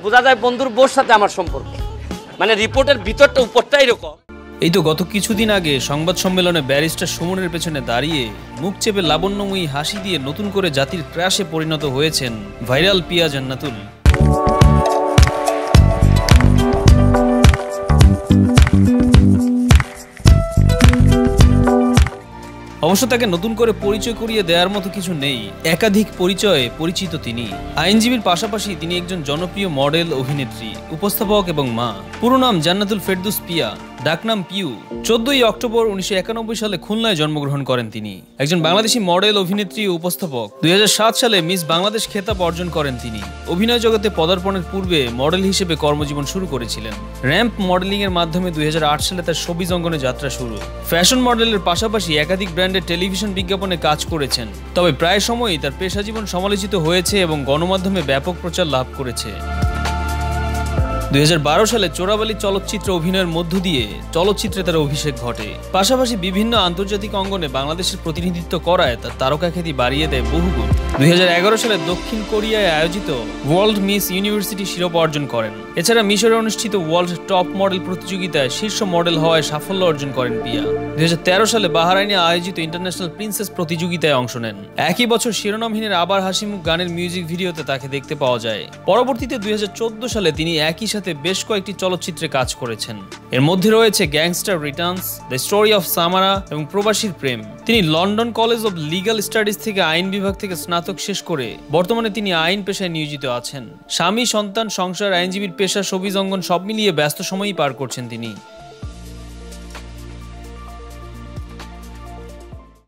বোঝা যায় বন্ধুর বোর সাথে আমার সম্পর্ক, মানে রিপোর্টের ভিতরটা উপরটা এরকম। এই তো গত কিছুদিন আগে সংবাদ সম্মেলনে ব্যারিস্টার সুমনের পেছনে দাঁড়িয়ে মুখ চেপে লাবণ্যময়ী হাসি দিয়ে নতুন করে জাতির ক্রাশে পরিণত হয়েছেন ভাইরাল পিয়া জান্নাতুল। অবশ্য তাকে নতুন করে পরিচয় করিয়ে দেওয়ার মতো কিছু নেই, একাধিক পরিচয়ে পরিচিত তিনি। আইনজীবীর পাশাপাশি তিনি একজন জনপ্রিয় মডেল, অভিনেত্রী, উপস্থাপক এবং মা। পুরো নাম জান্নাতুল ফেরদৌস পিয়া, ডাকনাম পিউ। 14 অক্টোবর 1991 সালে খুলনায় জন্মগ্রহণ করেন তিনি। একজন বাংলাদেশি মডেল, অভিনেত্রী ও উপস্থাপক। 2007 সালে মিস বাংলাদেশ খেতাব অর্জন করেন তিনি। অভিনয় জগতে পদার্পণের পূর্বে মডেল হিসেবে কর্মজীবন শুরু করেছিলেন। র্যাম্প মডেলিং এর মাধ্যমে 2008 সালে তার শোবিজ অঙ্গনে যাত্রা শুরু। ফ্যাশন মডেলের পাশাপাশি একাধিক ব্র্যান্ডের টেলিভিশন বিজ্ঞাপনে কাজ করেছেন। তবে প্রায় সময়ই তার পেশাজীবন সমালোচিত হয়েছে এবং গণমাধ্যমে ব্যাপক প্রচার লাভ করেছে। 2012 সালে চোরাবালি চলচ্চিত্র অভিনয়ের মধ্য দিয়ে চলচ্চিত্রে তার অভিষেক ঘটে। পাশাপাশি বিভিন্ন আন্তর্জাতিক অঙ্গনে বাংলাদেশের প্রতিনিধিত্ব করায় তার তারকা খ্যাতি বাড়িয়ে দেয় বহুগুণ। 2011 সালে দক্ষিণ কোরিয়ায় আয়োজিত ওয়ার্ল্ড মিস ইউনিভার্সিটি শিরোপা অর্জন করেন। এছাড়া মিশরে অনুষ্ঠিত ওয়ার্ল্ড টপ মডেল প্রতিযোগিতায় শীর্ষ মডেল হওয়ায় সাফল্য অর্জন করেন পিয়া। 2013 সালে বাহরাইনে আয়োজিত ইন্টারন্যাশনাল প্রিন্সেস প্রতিযোগিতায় অংশ নেন। একই বছর শিরোনামহীনের আবার হাসিমুখ গানের মিউজিক ভিডিওতে তাকে দেখতে পাওয়া যায়। পরবর্তীতে 2014 সালে তিনি একই সাথে বেশ কয়েকটি চলচ্চিত্রে কাজ করেছেন। এর মধ্যে রয়েছে gangster returns, the story of Samara এবং প্রবাসীর প্রেম। তিনি London college of legal studies থেকে আইন বিভাগ থেকে স্নাতক শেষ করে বর্তমানে তিনি আইন পেশায় নিয়োজিত আছেন। স্বামী, সন্তান, সংসার, আইনজীবীর পেশা, শোবিজ অঙ্গন সব মিলিয়ে ব্যস্ত সময়ই পার করছেন তিনি।